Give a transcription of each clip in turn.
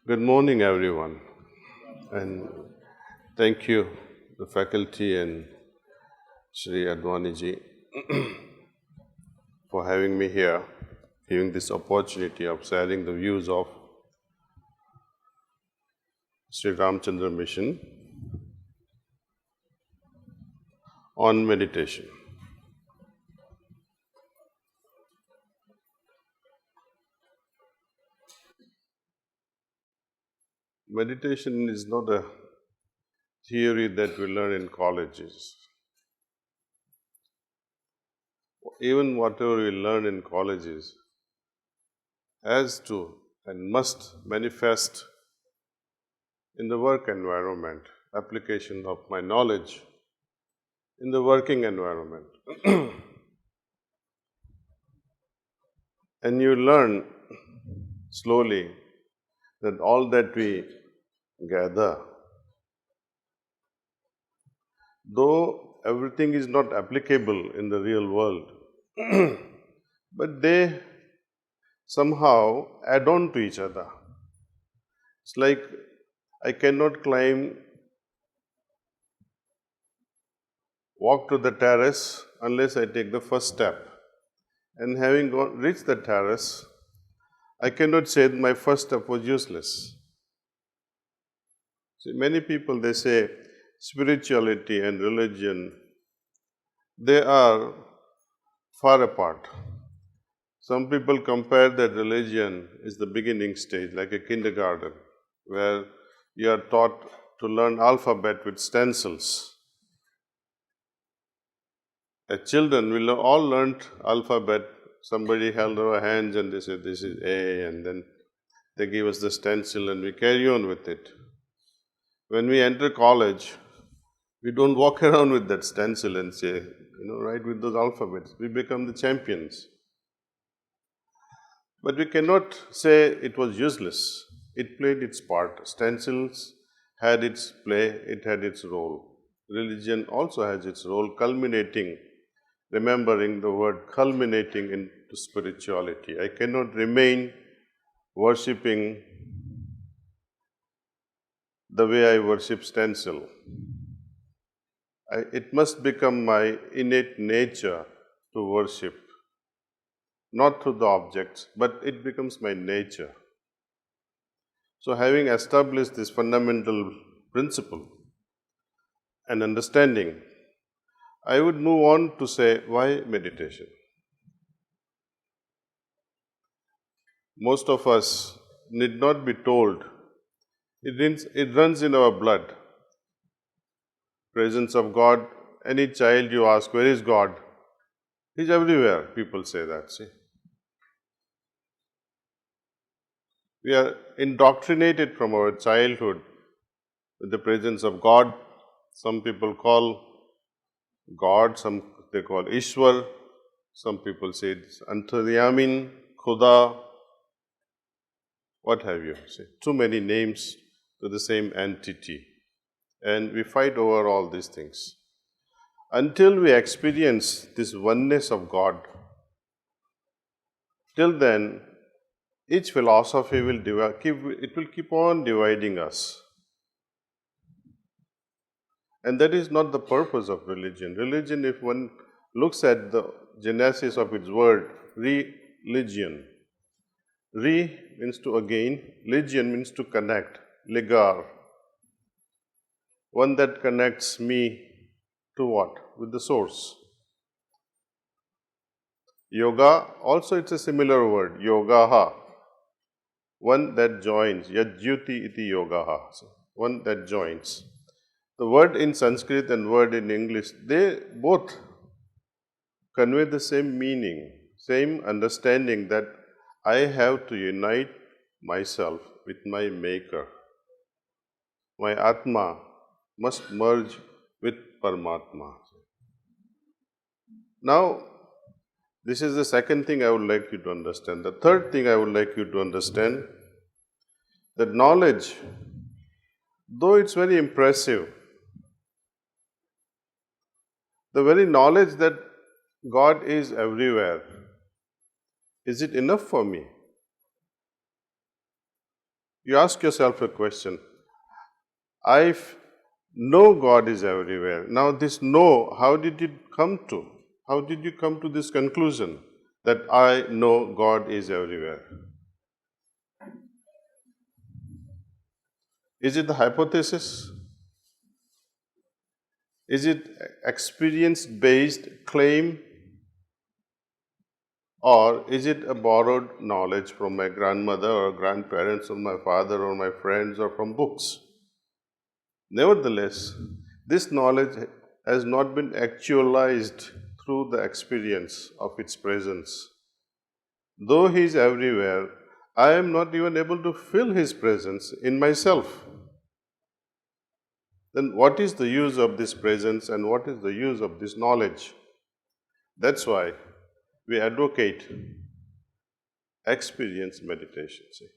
Good morning, everyone, and thank you, the faculty and Shri Advaniji, for having me here, giving this opportunity of sharing the views of Sri Chandra mission on meditation. Meditation is not a theory that we learn in colleges. Even whatever we learn in colleges has to and must manifest in the work environment, application of my knowledge in the working environment. And you learn slowly that all that we gather, though everything is not applicable in the real world, but they somehow add on to each other. It's like I cannot walk to the terrace unless I take the first step. And having reached the terrace, I cannot say that my first step was useless. See, many people, they say spirituality and religion, they are far apart. Some people compare that religion is the beginning stage, like a kindergarten, where you are taught to learn alphabet with stencils. As children, we all learnt alphabet. Somebody held our hands and they said, this is A, and then they give us the stencil and we carry on with it. When we enter college, we don't walk around with that stencil and say, write with those alphabets. We become the champions. But we cannot say it was useless. It played its part. Stencils had its play, it had its role. Religion also has its role, culminating, remembering the word culminating into spirituality. I cannot remain worshipping the way I worship stencil. It must become my innate nature to worship, not through the objects, but it becomes my nature. So having established this fundamental principle and understanding, I would move on to say, why meditation? Most of us need not be told. It runs in our blood. Presence of God. Any child you ask, where is God? He's everywhere. People say that, see. We are indoctrinated from our childhood with the presence of God. Some people call God, some they call Ishwar, some people say it's Antaryamin, Khuda, what have you. See, too many names to the same entity. And we fight over all these things. Until we experience this oneness of God, till then, each philosophy will keep on dividing us. And that is not the purpose of religion. Religion, if one looks at the genesis of its word, religion. Re means to again, legion means to connect, ligar. One that connects me to what? With the source. Yoga, also it's a similar word, yogaha. One that joins, yajyuti iti yogaha. So, one that joins. The word in Sanskrit and word in English, they both convey the same meaning, same understanding that I have to unite myself with my maker. My Atma must merge with Paramatma. Now, this is the second thing I would like you to understand. The third thing I would like you to understand, that knowledge, though it's very impressive, the very knowledge that God is everywhere, is it enough for me? You ask yourself a question. I know God is everywhere. Now this know, how did it come to? How did you come to this conclusion that I know God is everywhere? Is it the hypothesis? Is it experience-based claim? Or is it a borrowed knowledge from my grandmother or grandparents or my father or my friends or from books? Nevertheless, this knowledge has not been actualized through the experience of its presence. Though He is everywhere, I am not even able to feel His presence in myself. Then what is the use of this presence and what is the use of this knowledge? That's why we advocate experience meditation. See.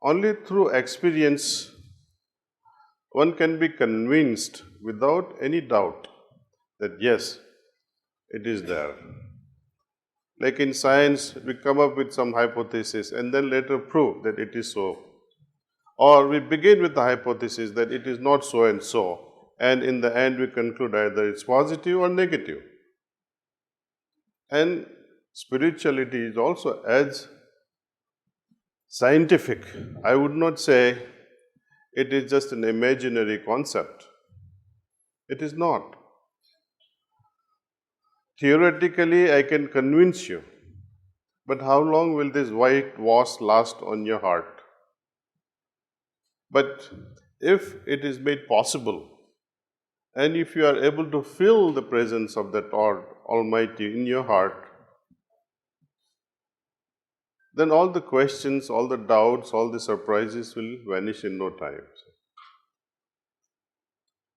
Only through experience one can be convinced without any doubt that yes, it is there. Like in science, we come up with some hypothesis and then later prove that it is so. Or we begin with the hypothesis that it is not so and so, and in the end we conclude either it's positive or negative. And spirituality is also as scientific. I would not say it is just an imaginary concept. It is not. Theoretically, I can convince you, but how long will this white wash last on your heart? But if it is made possible, and if you are able to feel the presence of that Almighty in your heart, then all the questions, all the doubts, all the surprises will vanish in no time.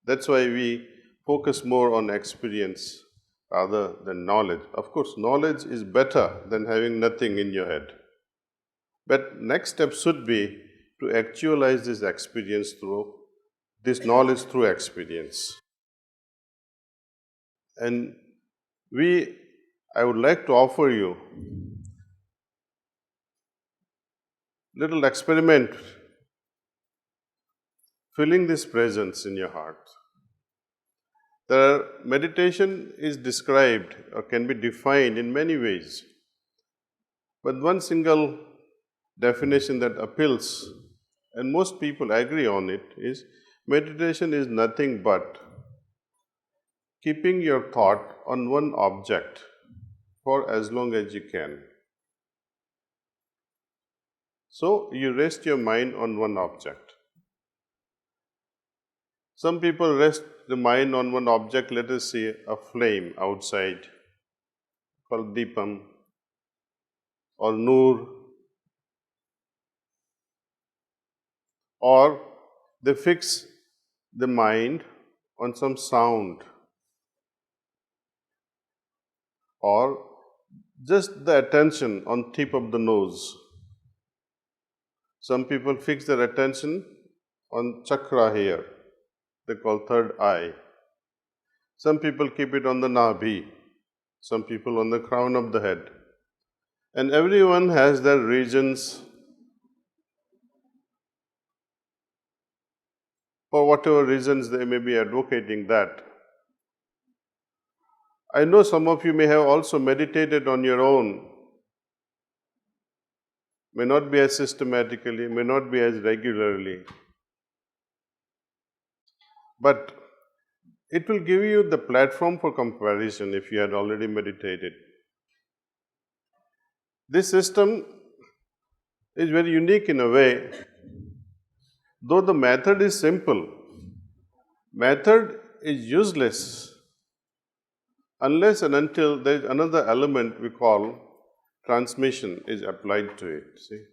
That's why we focus more on experience rather than knowledge. Of course, knowledge is better than having nothing in your head. But next step should be to actualize this experience through this knowledge through experience. And I would like to offer you little experiment, feeling this presence in your heart. The meditation is described or can be defined in many ways. But one single definition that appeals, and most people agree on it, is meditation is nothing but keeping your thought on one object for as long as you can. So you rest your mind on one object. Some people rest the mind on one object, let us say a flame outside called Deepam or Noor, or they fix the mind on some sound or just the attention on tip of the nose. Some people fix their attention on chakra here, they call third eye. Some people keep it on the nabhi, some people on the crown of the head. And everyone has their regions for whatever reasons they may be advocating that. I know some of you may have also meditated on your own, may not be as systematically, may not be as regularly, but it will give you the platform for comparison if you had already meditated. This system is very unique in a way. Though the method is simple, method is useless unless and until there is another element we call transmission is applied to it. See?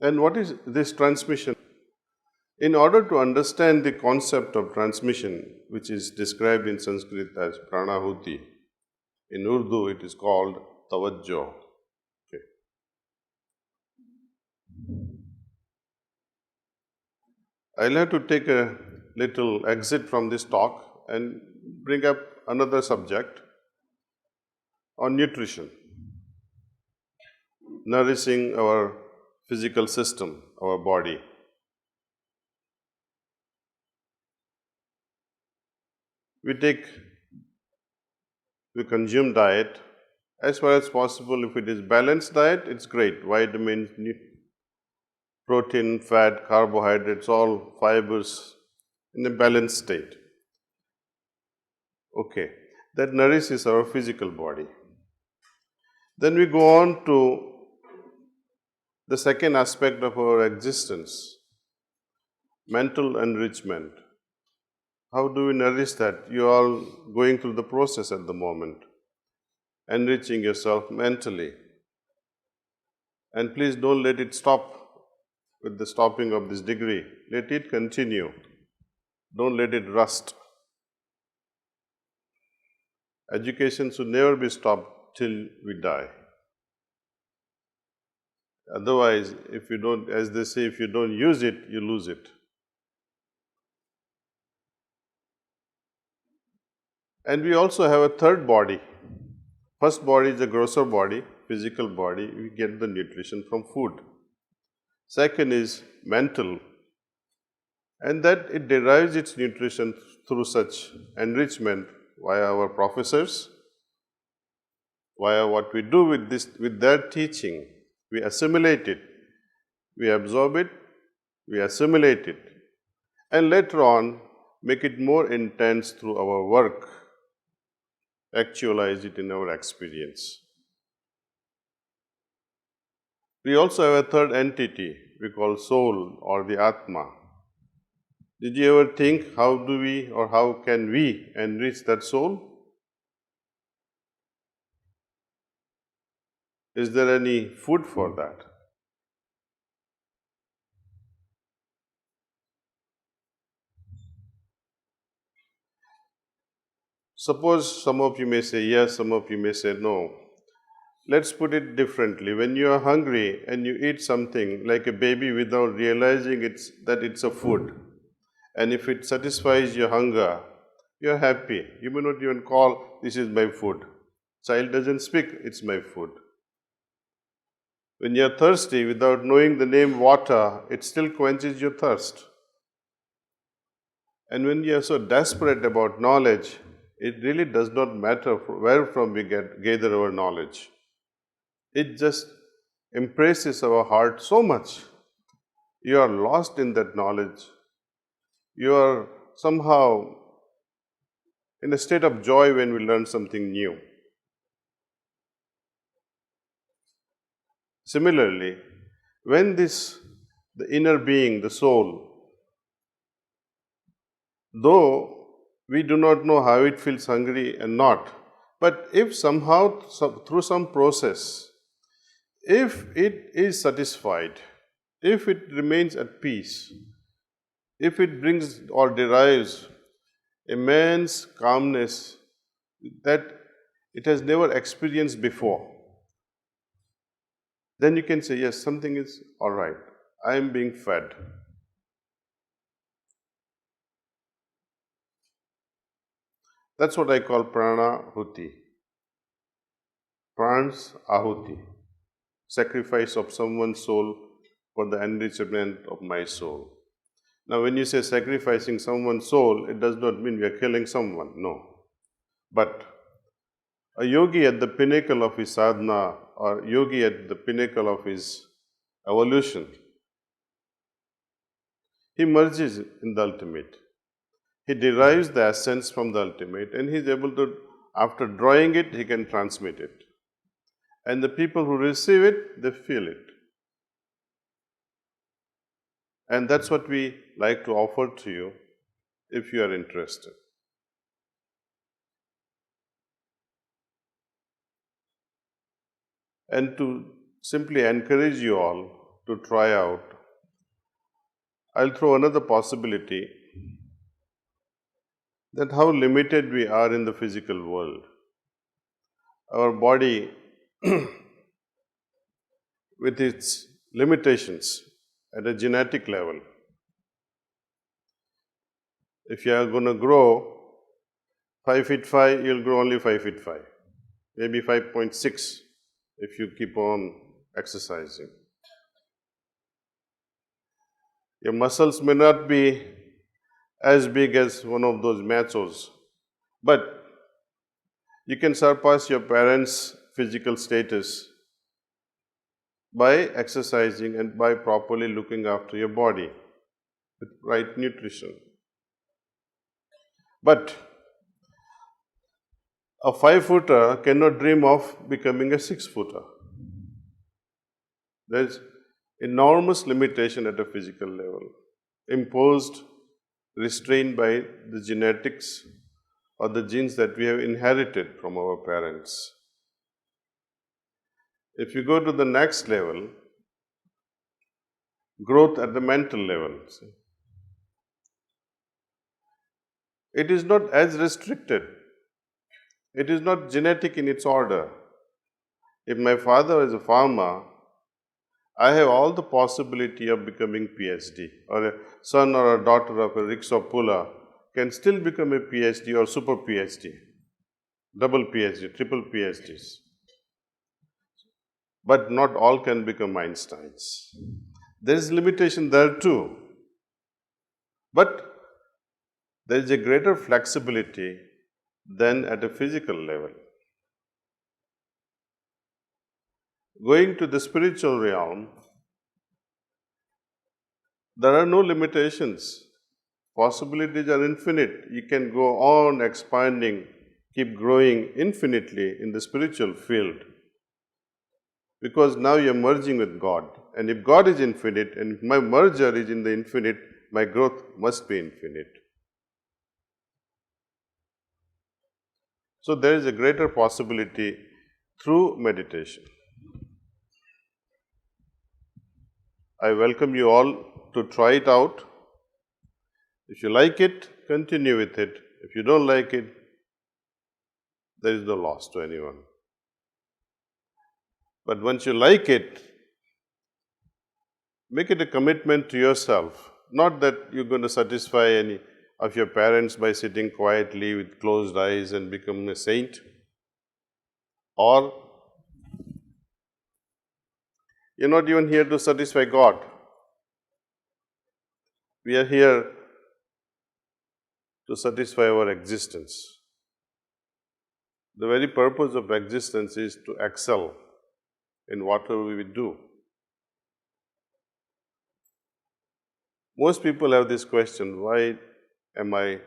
And what is this transmission? In order to understand the concept of transmission, which is described in Sanskrit as pranahuti, in Urdu it is called tawajjo. Okay. I'll have to take a little exit from this talk and bring up another subject on nutrition, nourishing our physical system, our body. We consume diet. As far as possible, if it is balanced diet, it's great. Vitamins, protein, fat, carbohydrates, all fibers in a balanced state. Okay, that nourishes our physical body. Then we go on to the second aspect of our existence, mental enrichment. How do we nourish that? You are all going through the process at the moment, enriching yourself mentally. And please don't let it stop with the stopping of this degree. Let it continue. Don't let it rust. Education should never be stopped till we die. Otherwise, if you don't, as they say, if you don't use it, you lose it. And we also have a third body. First body is the grosser body, physical body. We get the nutrition from food. Second is mental, and that it derives its nutrition through such enrichment via our professors, via what we do with their teaching. We assimilate it, we absorb it, we assimilate it, and later on make it more intense through our work, actualize it in our experience. We also have a third entity we call soul or the Atma. Did you ever think how do we or how can we enrich that soul? Is there any food for that? Suppose some of you may say yes, some of you may say no. Let's put it differently. When you are hungry and you eat something like a baby without realizing that it's a food, and if it satisfies your hunger, you're happy. You may not even call, this is my food. Child doesn't speak, it's my food. When you're thirsty without knowing the name water, it still quenches your thirst. And when you are so desperate about knowledge, it really does not matter where from we gather our knowledge. It just impresses our heart so much. You are lost in that knowledge. You are somehow in a state of joy when we learn something new. Similarly, when the inner being, the soul, though we do not know how it feels hungry and not, but if somehow, through some process, if it is satisfied, if it remains at peace, if it brings or derives immense calmness that it has never experienced before, then you can say, yes, something is all right. I am being fed. That's what I call prana-huti. Prans ahuti. Sacrifice of someone's soul for the enrichment of my soul. Now, when you say sacrificing someone's soul, it does not mean we are killing someone, no. But a yogi at the pinnacle of his sadhana or yogi at the pinnacle of his evolution, he merges in the ultimate. He derives the essence from the ultimate and he is able to, after drawing it, he can transmit it. And the people who receive it, they feel it. And that's what we like to offer to you if you are interested. And to simply encourage you all to try out, I'll throw another possibility that how limited we are in the physical world. Our body, with its limitations at a genetic level, If you are going to grow 5 feet 5, you'll grow only 5 feet 5, maybe 5.6 if you keep on exercising. Your muscles may not be as big as one of those machos, but you can surpass your parents' physical status by exercising and by properly looking after your body with right nutrition. But a 5-footer cannot dream of becoming a 6-footer. There is enormous limitation at a physical level, imposed, restrained by the genetics or the genes that we have inherited from our parents. If you go to the next level, growth at the mental level, it is not as restricted. It is not genetic in its order. If my father is a farmer, I have all the possibility of becoming PhD, or a son or a daughter of a rickshaw puller can still become a PhD or super PhD, double PhD, triple PhDs. But not all can become Einsteins. There is limitation there too. But there is a greater flexibility than at a physical level. Going to the spiritual realm, there are no limitations. Possibilities are infinite. You can go on expanding, keep growing infinitely in the spiritual field. Because now you are merging with God. And if God is infinite and if my merger is in the infinite, my growth must be infinite. So there is a greater possibility through meditation. I welcome you all to try it out. If you like it, continue with it. If you don't like it, there is no loss to anyone. But once you like it, make it a commitment to yourself. Not that you're going to satisfy any of your parents by sitting quietly with closed eyes and become a saint. Or you're not even here to satisfy God. We are here to satisfy our existence. The very purpose of existence is to excel in whatever we do. Most people have this question, why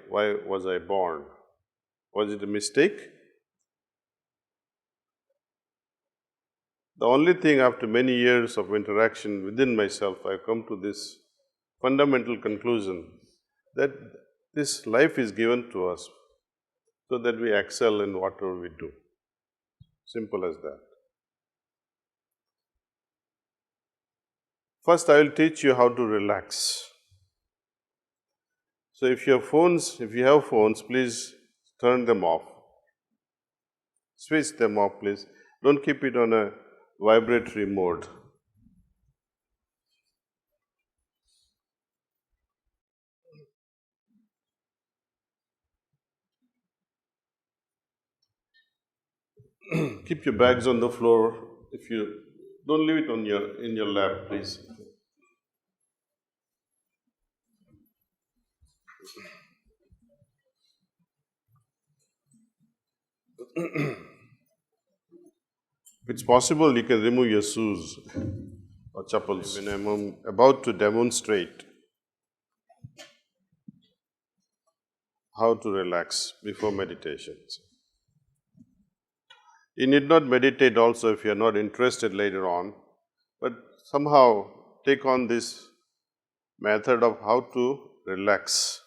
was I born? Was it a mistake? The only thing, after many years of interaction within myself, I've come to this fundamental conclusion that this life is given to us so that we excel in whatever we do. Simple as that. First, I will teach you how to relax. So if you have phones, please turn them off. Switch them off, please. Don't keep it on a vibratory mode. Keep your bags on the floor. If you don't leave it in your lap, please. If it's possible, you can remove your shoes or chappals. When I'm about to demonstrate how to relax before meditation. You need not meditate also if you are not interested later on, but somehow take on this method of how to relax.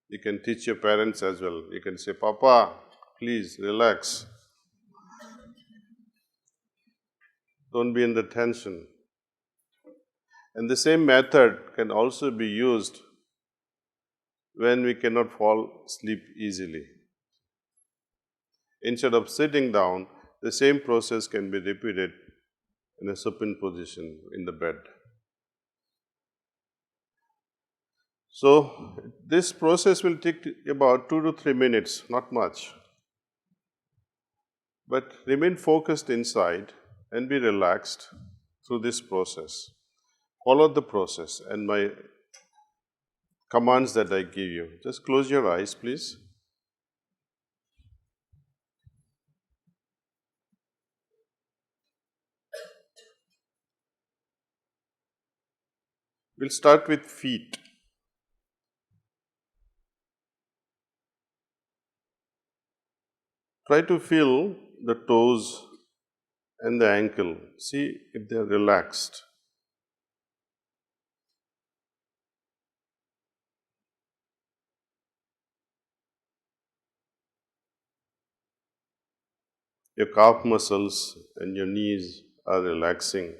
You can teach your parents as well. You can say, Papa, please relax. Don't be in the tension. And the same method can also be used when we cannot fall asleep easily. Instead of sitting down, the same process can be repeated in a supine position in the bed. So, This process will take about 2 to 3 minutes, not much. But remain focused inside and be relaxed through this process. Follow the process and my commands that I give you. Just close your eyes, please. We'll start with feet. Try to feel the toes and the ankle. See if they are relaxed. Your calf muscles and your knees are relaxing.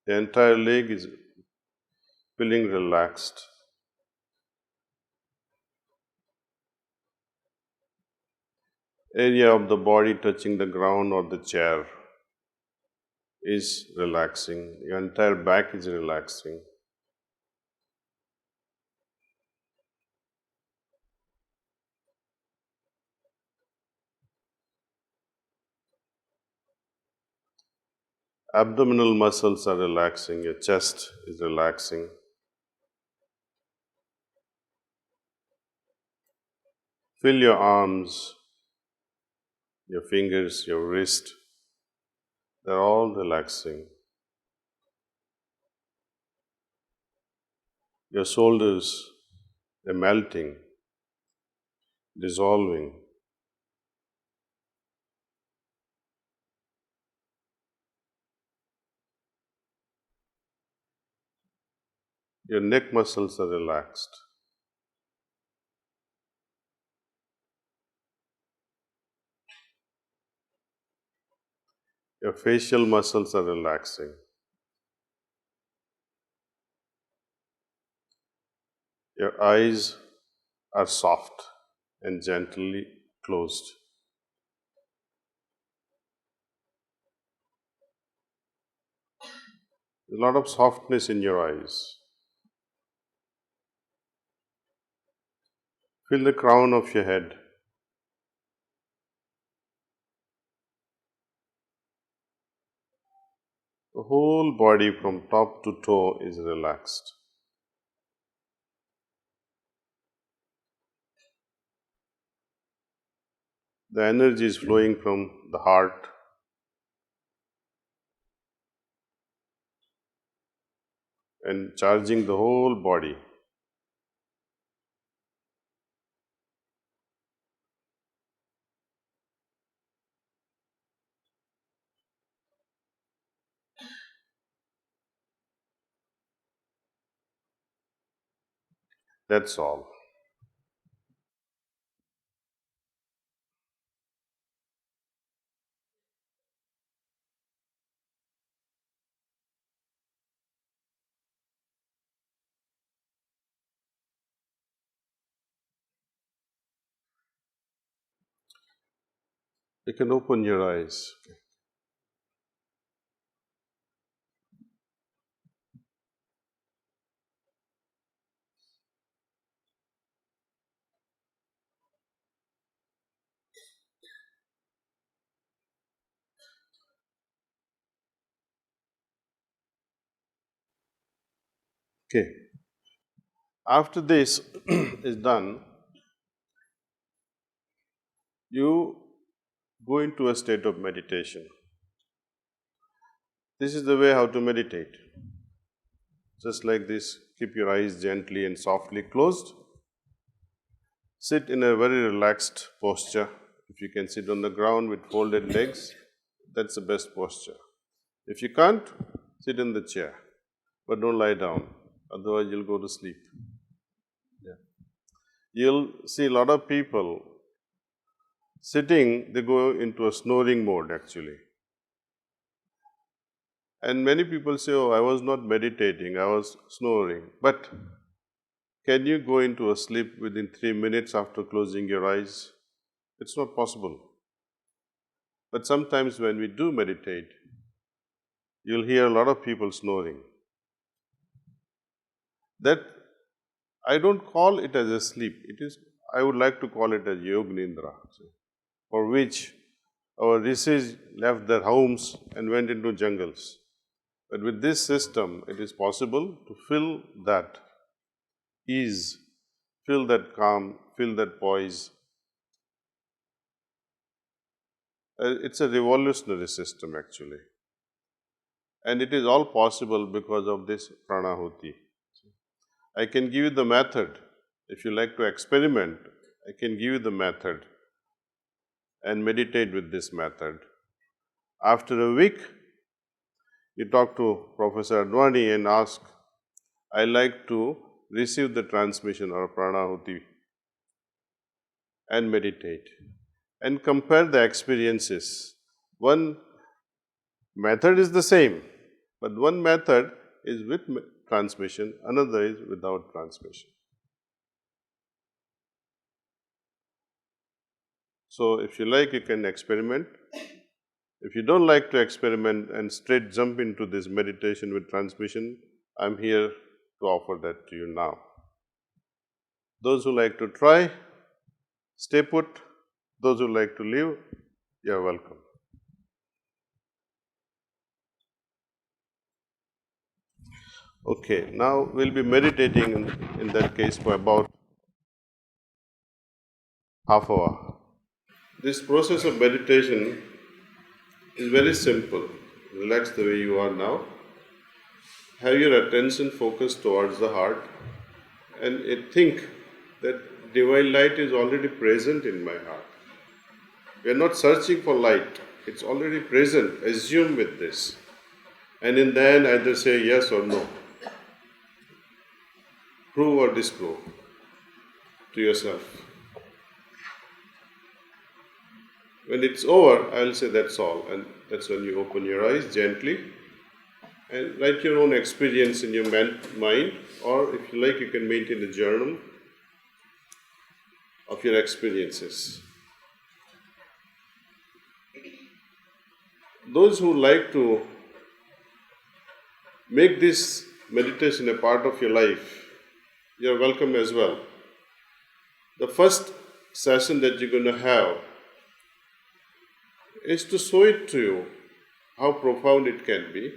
The entire leg is feeling relaxed. Area of the body touching the ground or the chair is relaxing. Your entire back is relaxing. Abdominal muscles are relaxing. Your chest is relaxing. Feel your arms, your fingers, your wrist. They're all relaxing. Your shoulders, they're melting, dissolving. Your neck muscles are relaxed. Your facial muscles are relaxing. Your eyes are soft and gently closed. A lot of softness in your eyes. Feel the crown of your head. The whole body from top to toe is relaxed. The energy is flowing from the heart and charging the whole body. That's all. You can open your eyes. Okay. After this is done, you go into a state of meditation. This is the way how to meditate. Just like this, keep your eyes gently and softly closed. Sit in a very relaxed posture. If you can sit on the ground with folded legs, that's the best posture. If you can't, sit in the chair, but don't lie down, otherwise you'll go to sleep. Yeah. You'll see a lot of people sitting, they go into a snoring mode actually. And many people say, oh, I was not meditating, I was snoring. But can you go into a sleep within 3 minutes after closing your eyes? It's not possible. But sometimes when we do meditate, you'll hear a lot of people snoring. That I don't call it as a sleep. It is, I would like to call it as Yog Nindra, for which our rishis left their homes and went into jungles. But with this system, it is possible to feel that ease, feel that calm, feel that poise. It's a revolutionary system actually. And it is all possible because of this pranahuti. I can give you the method. If you like to experiment, I can give you the method and meditate with this method. After a week, you talk to Professor Advani and ask, I like to receive the transmission or pranahuti and meditate and compare the experiences. One method is the same, but one method is with transmission, another is without transmission. So, if you like, you can experiment. If you don't like to experiment and straight jump into this meditation with transmission, I am here to offer that to you now. Those who like to try, stay put. Those who like to leave, you are welcome. Okay, now we'll be meditating in that case for about half hour. This process of meditation is very simple. Relax the way you are now. Have your attention focused towards the heart and think that divine light is already present in my heart. We are not searching for light, it's already present. Assume with this. And in the end, either say yes or no. Prove or disprove to yourself. When it's over, I'll say that's all. And that's when you open your eyes gently and write your own experience in your mind, or if you like, you can maintain a journal of your experiences. Those who like to make this meditation a part of your life, you are welcome as well. The first session that you're going to have is to show it to you how profound it can be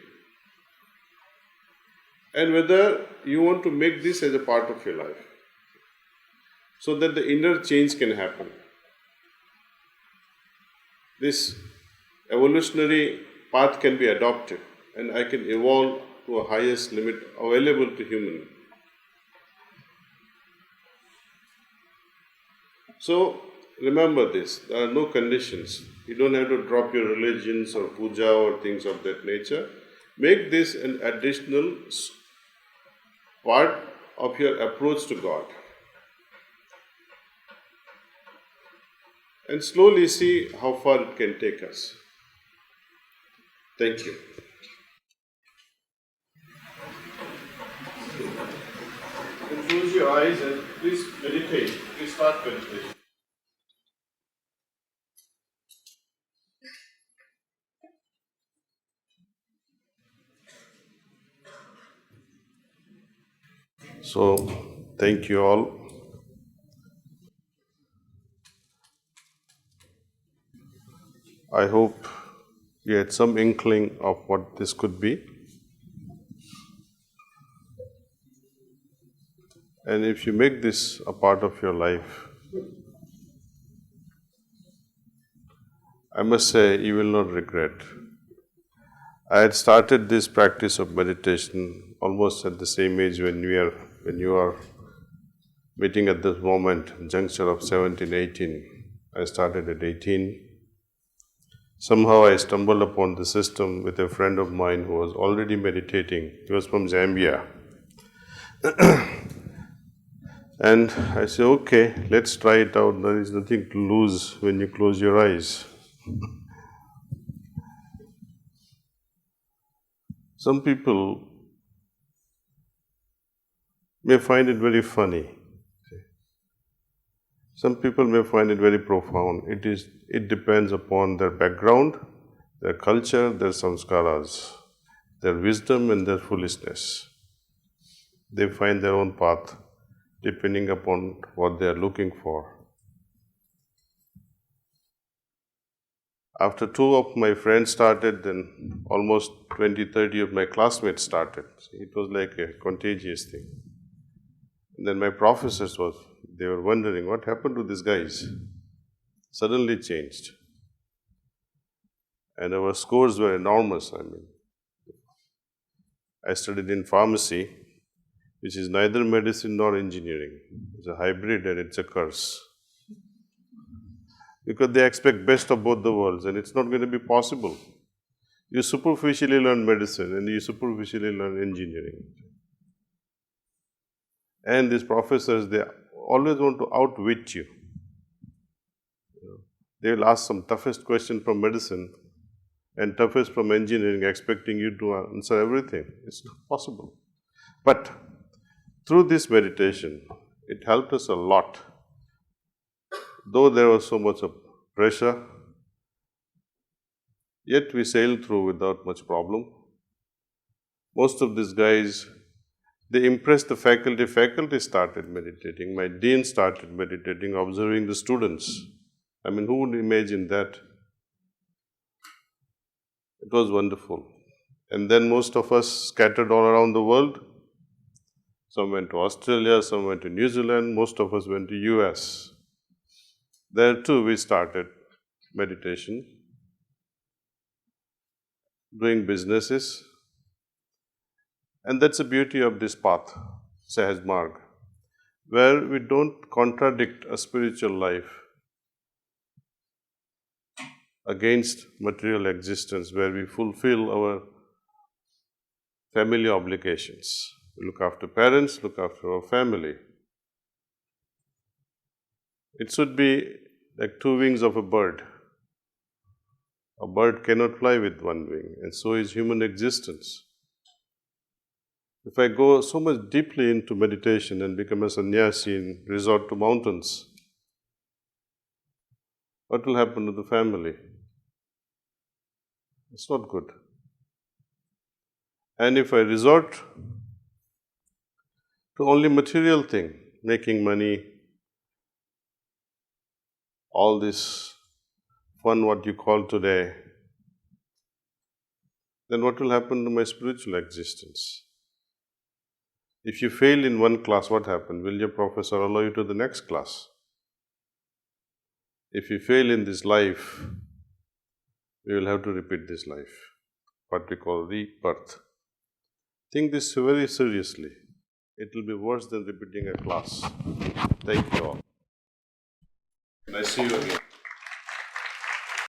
and whether you want to make this as a part of your life so that the inner change can happen. This evolutionary path can be adopted and I can evolve to a highest limit available to human. So remember this, there are no conditions. You don't have to drop your religions or puja or things of that nature. Make this an additional part of your approach to God. And slowly see how far it can take us. Thank you. And close your eyes and please meditate. Please start meditation. So, thank you all. I hope you had some inkling of what this could be. And if you make this a part of your life, I must say you will not regret. I had started this practice of meditation almost at the same age when you are meeting at this moment, juncture of 17, 18. I started at 18. Somehow I stumbled upon the system with a friend of mine who was already meditating. He was from Zambia. And I said, okay, let's try it out. There is nothing to lose when you close your eyes. Some people may find it very funny. Some people may find it very profound. It depends upon their background, their culture, their samskaras. their wisdom and their foolishness. They find their own path depending upon what they are looking for. After two of my friends started, then almost 20-30 of my classmates started. It was like a contagious thing. And then my professors they were wondering what happened to these guys. Suddenly changed. And our scores were enormous. I studied in pharmacy, which is neither medicine nor engineering. It's a hybrid and it's a curse. Because they expect best of both the worlds, and it's not going to be possible. You superficially learn medicine and you superficially learn engineering. And these professors, they always want to outwit you. They will ask some toughest question from medicine and toughest from engineering, expecting you to answer everything. It's not possible. But through this meditation, it helped us a lot. Though there was so much of pressure, yet we sailed through without much problem. Most of these guys, they impressed the faculty. Faculty started meditating. My dean started meditating, observing the students. Who would imagine that? It was wonderful. And then most of us scattered all around the world. Some went to Australia, some went to New Zealand, most of us went to US. There too we started meditation, doing businesses. And that's the beauty of this path, Sahaj Marg, where we don't contradict a spiritual life against material existence, where we fulfill our family obligations. We look after parents, look after our family. It should be like two wings of a bird. A bird cannot fly with one wing, and so is human existence. If I go so much deeply into meditation and become a sannyasi and resort to mountains, what will happen to the family? It's not good. And if I resort to only material thing, making money, all this fun what you call today, then what will happen to my spiritual existence? If you fail in one class, what happens? Will your professor allow you to the next class? If you fail in this life, we will have to repeat this life, what we call rebirth. Think this very seriously. It will be worse than repeating a class. Thank you all. And I see you again.